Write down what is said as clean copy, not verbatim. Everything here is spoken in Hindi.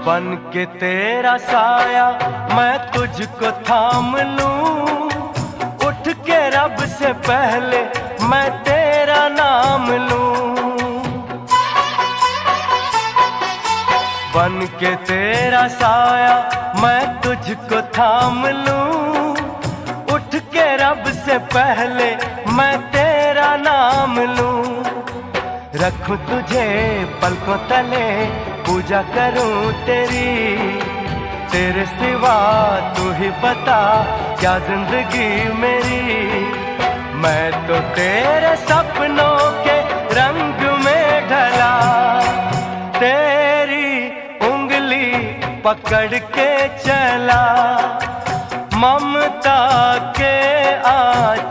बन के तेरा साया मैं तुझको थाम लूं, उठ के रब से पहले मैं तेरा नाम लूं। बन के तेरा साया मैं तुझको थाम लूं, उठ के रब से पहले मैं तेरा नाम लूं। रखूं तुझे पलकों तले, पूजा करूं तेरी, तेरे सिवा तू ही बता क्या जिंदगी मेरी। मैं तो तेरे सपनों के रंग में ढला, तेरी उंगली पकड़ के चला, ममता के आँच